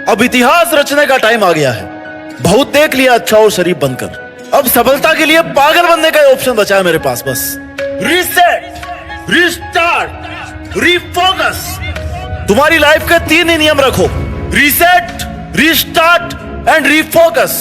अब इतिहास रचने का टाइम आ गया है। बहुत देख लिया अच्छा और शरीफ बनकर, अब सफलता के लिए पागल बनने का ऑप्शन बचा है मेरे पास। बस रीसेट, रिस्टार्ट, रिफोकस। तुम्हारी लाइफ के 3 ही नियम रखो, रीसेट, रिस्टार्ट एंड रिफोकस।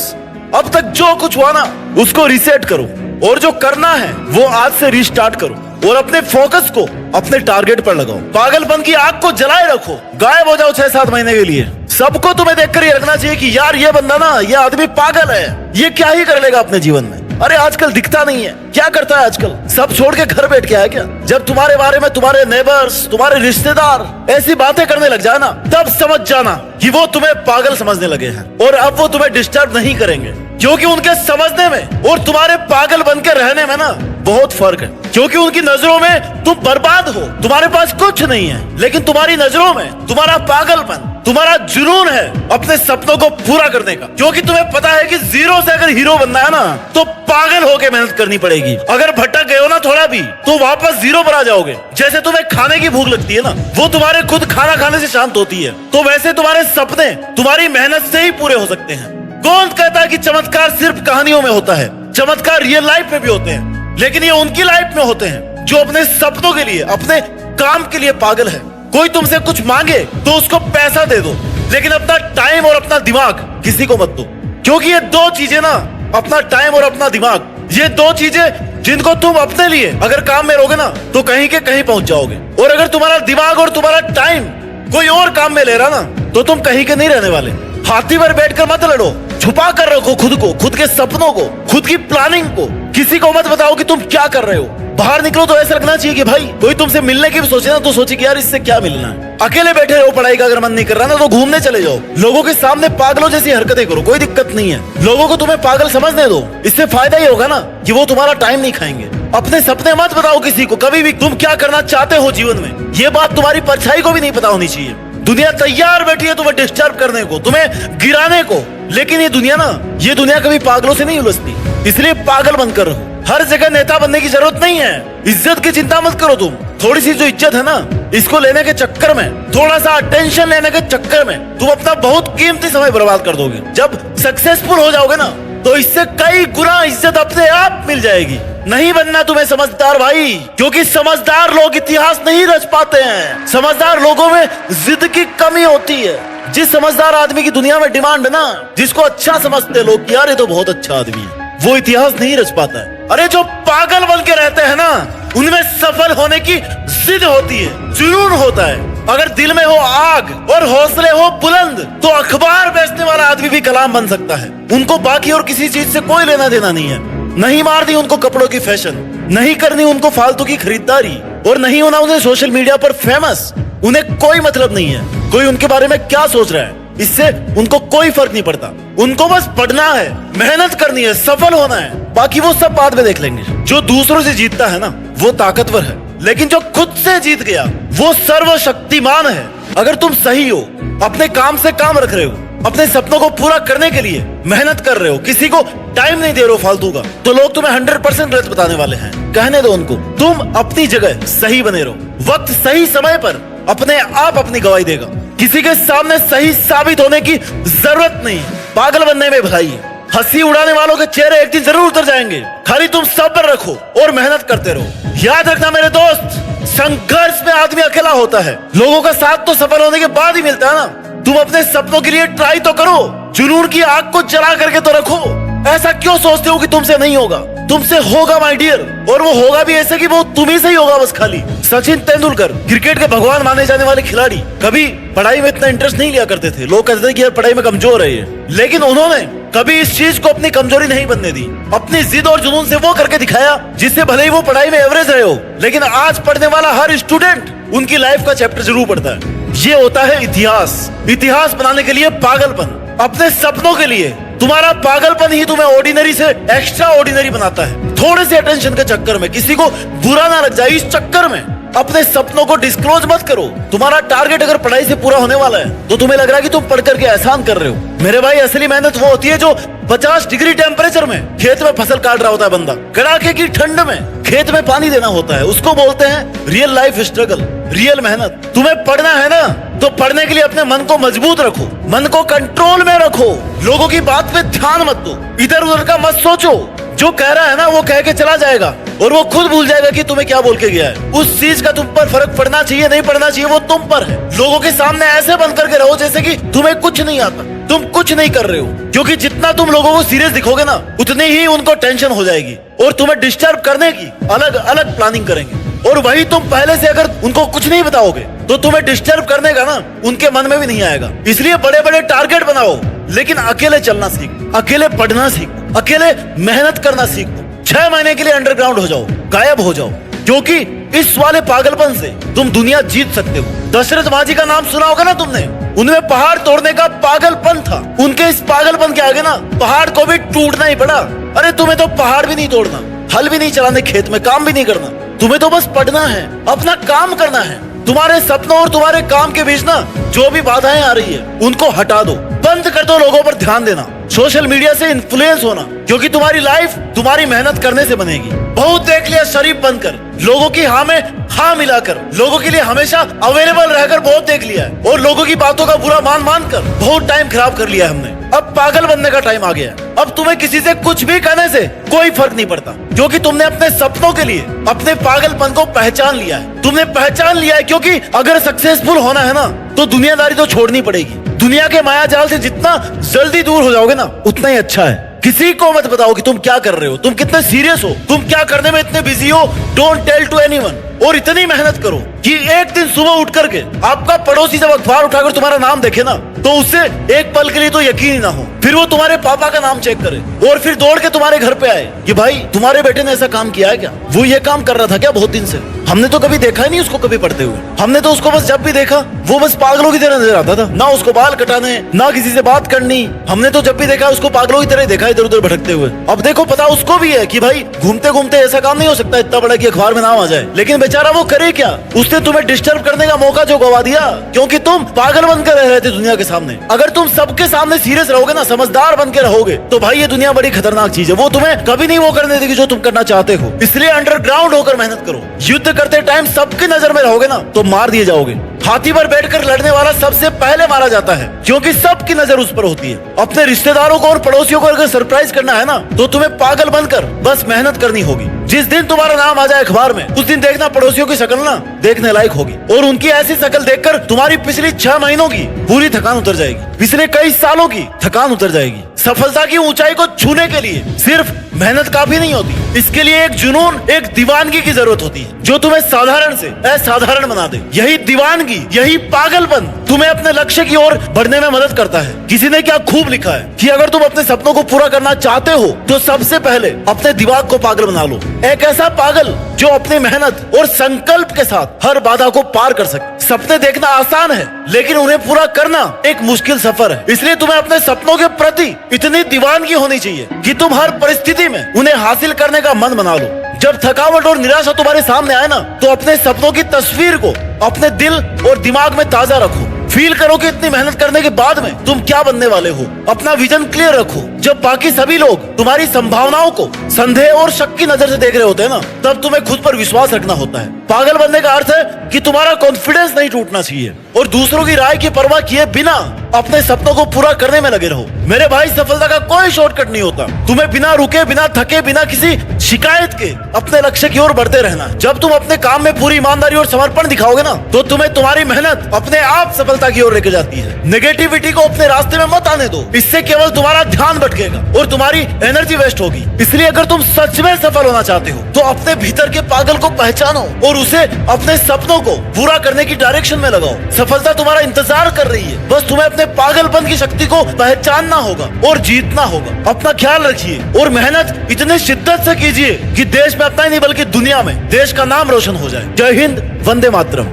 अब तक जो कुछ हुआ ना उसको रीसेट करो, और जो करना है वो आज से रिस्टार्ट करो, और अपने फोकस को अपने टारगेट पर लगाओ। पागलपन की आग को जलाए रखो, गायब हो जाओ 6-7 महीने के लिए। सबको तुम्हें देखकर ये लगना चाहिए कि यार ये बंदा ना, ये आदमी पागल है, ये क्या ही कर लेगा अपने जीवन में। अरे आजकल दिखता नहीं है, क्या करता है आजकल? सब छोड़ के घर बैठ के आया क्या? जब तुम्हारे बारे में तुम्हारे नेबर्स, तुम्हारे रिश्तेदार ऐसी बातें करने लग जाना, तब समझ जाना कि वो तुम्हें पागल समझने लगे हैं, और अब वो तुम्हें डिस्टर्ब नहीं करेंगे, क्योंकि उनके समझने में और तुम्हारे पागल बन के रहने में ना बहुत फर्क है। क्योंकि उनकी नजरों में तुम बर्बाद हो, तुम्हारे पास कुछ नहीं है, लेकिन तुम्हारी नजरों में तुम्हारा पागलपन, तुम्हारा जुनून है अपने सपनों को पूरा करने का। क्योंकि तुम्हें पता है कि जीरो से अगर हीरो बनना है ना, तो पागल होके मेहनत करनी पड़ेगी। अगर भटक गए हो ना थोड़ा भी, तो वापस जीरो पर आ जाओगे। जैसे तुम्हें खाने की भूख लगती है ना, वो तुम्हारे खुद खाना खाने से शांत होती है, तो वैसे तुम्हारे सपने तुम्हारी मेहनत से ही पूरे हो सकते हैं। कौन कहता है कि चमत्कार सिर्फ कहानियों में होता है? चमत्कार रियल लाइफ में भी होते हैं, लेकिन ये उनकी लाइफ में होते हैं जो अपने सपनों के लिए, अपने काम के लिए पागल है। कोई तुमसे कुछ मांगे तो उसको पैसा दे दो, लेकिन अपना टाइम और अपना दिमाग किसी को मत दो। क्योंकि ये 2 चीजें ना, अपना टाइम और अपना दिमाग, ये 2 चीजें जिनको तुम अपने लिए अगर काम में रहोगे ना, तो कहीं के कहीं पहुंच जाओगे। और अगर तुम्हारा दिमाग और तुम्हारा टाइम कोई और काम में ले रहा ना, तो तुम कहीं के नहीं रहने वाले। हाथी पर बैठकर मत लड़ो, छुपा कर रखो खुद को, खुद के सपनों को, खुद की प्लानिंग को। किसी को मत बताओ कि तुम क्या कर रहे हो। बाहर निकलो तो ऐसा लगना चाहिए कि भाई कोई तुमसे मिलने की भी सोचे ना, तो सोचे कि यार इससे क्या मिलना है। अकेले बैठे रहो, पढ़ाई का अगर मन नहीं कर रहा ना, तो घूमने चले जाओ। लोगों के सामने पागलों जैसी हरकतें करो, कोई दिक्कत नहीं है। लोगों को तुम्हें पागल समझने दो, इससे फायदा ही होगा ना कि वो तुम्हारा टाइम नहीं खाएंगे। अपने सपने मत बताओ किसी को कभी भी, तुम क्या करना चाहते हो जीवन में। ये बात तुम्हारी परछाई को भी नहीं पता होनी चाहिए। दुनिया तैयार बैठी है तुम्हें डिस्टर्ब करने को, तुम्हें गिराने को, लेकिन ये दुनिया कभी पागलों से नहीं उलझती। इसलिए पागल बनकर रहो। हर जगह नेता बनने की जरूरत नहीं है। इज्जत की चिंता मत करो तुम। थोड़ी सी जो इज्जत है ना, इसको लेने के चक्कर में, थोड़ा सा अटेंशन लेने के चक्कर में तुम अपना बहुत कीमती समय बर्बाद कर दोगे। जब सक्सेसफुल हो जाओगे ना, तो इससे कई गुना इज्जत अपने आप मिल जाएगी। नहीं बनना तुम्हें समझदार भाई, क्योंकि समझदार लोग इतिहास नहीं रच पाते हैं। समझदार लोगों में जिद की कमी होती है। जिस समझदार आदमी की दुनिया में डिमांड है ना, जिसको अच्छा समझते लोग, यार ये तो बहुत अच्छा आदमी है, वो इतिहास नहीं रच पाता है। अरे जो पागल बन के रहते हैं ना, उनमें सफल होने की जिद होती है, जुनून होता है। अगर दिल में हो आग और हौसले हो बुलंद, तो अखबार बेचने वाला आदमी भी कलाम बन सकता है। उनको बाकी और किसी चीज से कोई लेना देना नहीं है। नहीं मारनी उनको कपड़ों की फैशन, नहीं करनी उनको फालतू की खरीदारी, और नहीं होना उन्हें सोशल मीडिया पर फेमस। उन्हें कोई मतलब नहीं है कोई उनके बारे में क्या सोच रहा है, इससे उनको कोई फर्क नहीं पड़ता। उनको बस पढ़ना है, मेहनत करनी है, सफल होना है, बाकी वो सब बाद में देख लेंगे। जो दूसरों से जीतता है ना, वो ताकतवर है, लेकिन जो खुद से जीत गया वो सर्वशक्तिमान है। अगर तुम सही हो, अपने काम से काम रख रहे हो, अपने सपनों को पूरा करने के लिए मेहनत कर रहे हो, किसी को टाइम नहीं दे रहे हो फालतू का, तो लोग तुम्हें 100% गलत बताने वाले हैं। कहने दो उनको, तुम अपनी जगह सही बने रहो। वक्त सही समय पर अपने आप अपनी गवाही देगा। किसी के सामने सही साबित होने की जरूरत नहीं। पागल बनने में भलाई है। हंसी उड़ाने वालों के चेहरे एक दिन जरूर उतर जाएंगे। खाली तुम सब्र रखो और मेहनत करते रहो। याद रखना मेरे दोस्त, संघर्ष में आदमी अकेला होता है। लोगों का साथ तो सफल होने के बाद ही मिलता है ना। तुम अपने सपनों के लिए ट्राई तो करो, जुनून की आग को जला करके तो रखो। ऐसा क्यों सोचते हो कि तुमसे नहीं होगा? तुमसे होगा माय डियर, और वो होगा भी ऐसे कि वो तुम्ही से ही होगा बस। खाली सचिन तेंदुलकर, क्रिकेट के भगवान माने जाने वाले खिलाड़ी, कभी पढ़ाई में इतना इंटरेस्ट नहीं लिया करते थे। लोग कहते थे कि यार पढ़ाई में कमजोर है ये, लेकिन उन्होंने कभी इस चीज को अपनी कमजोरी नहीं बनने दी। अपनी जिद और जुनून से वो करके दिखाया, जिससे भले ही वो पढ़ाई में एवरेज रहे हो, लेकिन आज पढ़ने वाला हर स्टूडेंट उनकी लाइफ का चैप्टर जरूर पढ़ता है। ये होता है इतिहास। इतिहास बनाने के लिए पागलपन, अपने सपनों के लिए तुम्हारा पागलपन ही तुम्हें ऑर्डिनरी से एक्स्ट्रा ऑर्डिनरी बनाता है। थोड़े से अटेंशन के चक्कर में किसी को बुरा ना लग जाए, इस चक्कर में अपने सपनों को डिस्क्लोज मत करो। तुम्हारा टारगेट अगर पढ़ाई से पूरा होने वाला है, तो तुम्हें लग रहा है कि तुम पढ़ करके एहसान कर रहे हो। मेरे भाई, असली मेहनत वो होती है जो 50 डिग्री टेम्परेचर में खेत में फसल काट रहा होता है बंदा, कड़ाके की ठंड में खेत में पानी देना होता है, उसको बोलते हैं रियल लाइफ स्ट्रगल, रियल मेहनत। तुम्हें पढ़ना है ना, तो पढ़ने के लिए अपने मन को मजबूत रखो, मन को कंट्रोल में रखो, लोगों की बात पे ध्यान मत दो, इधर उधर का मत सोचो। जो कह रहा है ना वो कह के चला जाएगा और वो खुद भूल जाएगा कि तुम्हें क्या बोल के गया है। उस चीज का तुम पर फर्क पड़ना चाहिए नहीं पड़ना चाहिए वो तुम पर है। लोगों के सामने ऐसे बंद करके रहो जैसे कि तुम्हें कुछ नहीं आता, तुम कुछ नहीं कर रहे हो, क्योंकि जितना तुम लोगों को सीरियस दिखोगे ना उतनी ही उनको टेंशन हो जाएगी और तुम्हें डिस्टर्ब करने की अलग अलग प्लानिंग करेंगे। और वही तुम पहले से अगर उनको कुछ नहीं बताओगे तो तुम्हें डिस्टर्ब करने का ना उनके मन में भी नहीं आएगा। इसलिए बड़े बड़े टारगेट बनाओ, लेकिन अकेले चलना सीखो, अकेले पढ़ना सीखो, अकेले मेहनत करना सीखो। 6 महीने के लिए अंडरग्राउंड हो जाओ, गायब हो जाओ, क्योंकि इस वाले पागलपन से तुम दुनिया जीत सकते हो। दशरथ माझी का नाम सुना होगा ना तुमने, उनमें पहाड़ तोड़ने का पागलपन था। उनके इस पागलपन के आगे ना पहाड़ को भी टूटना ही पड़ा। अरे तुम्हें तो पहाड़ भी नहीं तोड़ना, हल भी नहीं चलाने, खेत में काम भी नहीं करना, तुम्हें तो बस पढ़ना है, अपना काम करना है। तुम्हारे सपनों और तुम्हारे काम के बीच ना जो भी बाधाएं आ रही है उनको हटा दो, बंद कर दो लोगों पर ध्यान देना, सोशल मीडिया से इन्फ्लुएंस होना, क्योंकि तुम्हारी लाइफ तुम्हारी मेहनत करने से बनेगी। बहुत देख लिया शरीफ बनकर, लोगों की हाँ में हाँ मिलाकर, लोगों के लिए हमेशा अवेलेबल रहकर बहुत देख लिया है, और लोगों की बातों का बुरा मान कर बहुत टाइम खराब कर लिया है हमने। अब पागल बनने का टाइम आ गया है। अब तुम्हें किसी से कुछ भी कहने से कोई फर्क नहीं पड़ता, क्योंकि तुमने अपने सपनों के लिए अपने पागलपन को पहचान लिया है। तुमने पहचान लिया है, क्योंकि अगर सक्सेसफुल होना है ना तो दुनियादारी तो छोड़नी पड़ेगी। दुनिया के माया जाल से जितना जल्दी दूर हो जाओगे ना उतना ही अच्छा है। किसी को मत बताओ कि तुम क्या कर रहे हो, तुम कितने सीरियस हो, तुम क्या करने में इतने बिजी हो। Don't tell to anyone. और इतनी मेहनत करो कि एक दिन सुबह उठ करके आपका पड़ोसी जब अखबार उठाकर तुम्हारा नाम देखे ना तो उससे एक पल के लिए तो यकीन ही ना हो, फिर वो तुम्हारे पापा का नाम चेक करे और फिर दौड़ के तुम्हारे घर पे आए कि भाई तुम्हारे बेटे ने ऐसा काम किया है क्या, वो ये काम कर रहा था क्या बहुत दिन से, हमने तो कभी देखा ही नहीं उसको कभी पढ़ते हुए, हमने तो उसको बस जब भी देखा वो बस पागलों की तरह नजर आता था, ना उसको बाल कटाने ना किसी से बात करनी, हमने तो जब भी देखा उसको पागलों की तरह देखा इधर उधर भटकते हुए। अब देखो पता उसको भी है कि भाई घूमते घूमते ऐसा काम नहीं हो सकता इतना बड़ा कि अखबार में नाम आ जाए, लेकिन बेचारा वो करे क्या, उसने तुम्हें डिस्टर्ब करने का मौका जो गवा दिया, क्योंकि तुम पागल बनकर रह रहे थे दुनिया के सामने। अगर तुम सबके सामने सीरियस रहोगे ना, समझदार बन के रहोगे, तो भाई ये दुनिया बड़ी खतरनाक चीज है, वो तुम्हें कभी नहीं वो करने देगी जो तुम करना चाहते हो। इसलिए अंडरग्राउंड होकर मेहनत करो। युद्ध करते टाइम सबकी नजर में रहोगे ना तो मार दिए जाओगे। हाथी पर बैठकर लड़ने वाला सबसे पहले मारा जाता है, क्योंकि सबकी नजर उस पर होती है। अपने रिश्तेदारों को और पड़ोसियों को अगर सरप्राइज करना है ना तो तुम्हें पागल बनकर बस मेहनत करनी होगी। जिस दिन तुम्हारा नाम आ जाए अखबार में उस दिन देखना पड़ोसियों की शक्ल ना देखने लायक होगी, और उनकी ऐसी शक्ल देखकर तुम्हारी पिछली 6 महीनों की पूरी थकान उतर जाएगी, पिछले कई सालों की थकान उतर जाएगी। सफलता की ऊंचाई को छूने के लिए सिर्फ मेहनत काफी नहीं होती, इसके लिए एक जुनून, एक दीवानगी की जरूरत होती है जो तुम्हें साधारण से असाधारण बना दे। यही दीवानगी, यही पागलपन तुम्हें अपने लक्ष्य की ओर बढ़ने में मदद करता है। किसी ने क्या खूब लिखा है कि अगर तुम अपने सपनों को पूरा करना चाहते हो तो सबसे पहले अपने दिमाग को पागल बना लो, एक ऐसा पागल जो अपनी मेहनत और संकल्प के साथ हर बाधा को पार कर सके। सपने देखना आसान है लेकिन उन्हें पूरा करना एक मुश्किल सफर है, इसलिए तुम्हें अपने सपनों के प्रति इतनी दीवानगी होनी चाहिए कि तुम हर परिस्थिति में उन्हें हासिल करने का मन बना लो। जब थकावट और निराशा तुम्हारे सामने आए ना तो अपने सपनों की तस्वीर को अपने दिल और दिमाग में ताजा रखो। फील करो कि इतनी मेहनत करने के बाद में तुम क्या बनने वाले हो। अपना विजन क्लियर रखो। जब बाकी सभी लोग तुम्हारी संभावनाओं को संदेह और शक की नजर से देख रहे होते हैं ना तब तुम्हें खुद पर विश्वास रखना होता है। पागल बनने का अर्थ है कि तुम्हारा कॉन्फिडेंस नहीं टूटना चाहिए और दूसरों की राय की परवाह किए बिना अपने सपनों को पूरा करने में लगे रहो। मेरे भाई, सफलता का कोई शॉर्टकट नहीं होता। तुम्हें बिना रुके, बिना थके, बिना किसी शिकायत के अपने लक्ष्य की ओर बढ़ते रहना। जब तुम अपने काम में पूरी ईमानदारी और समर्पण दिखाओगे ना तो तुम्हें तुम्हारी मेहनत अपने आप सफलता की ओर लेकर जाती है। नेगेटिविटी को अपने रास्ते में मत आने दो, इससे केवल तुम्हारा ध्यान भटकेगा और तुम्हारी एनर्जी वेस्ट होगी। इसलिए अगर तुम सच में सफल होना चाहते हो तो अपने भीतर के पागल को पहचानो और उसे अपने सपनों को पूरा करने की डायरेक्शन में लगाओ। सफलता तुम्हारा इंतजार कर रही है, बस तुम्हें अपने पागलपन की शक्ति को पहचानना होगा और जीतना होगा। अपना ख्याल रखिए और मेहनत इतनी शिद्दत से कीजिए कि देश में अपना ही नहीं बल्कि दुनिया में देश का नाम रोशन हो जाए। जय हिंद, वंदे मातरम।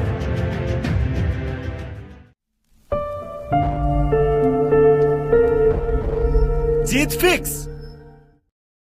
जीत फिक्स।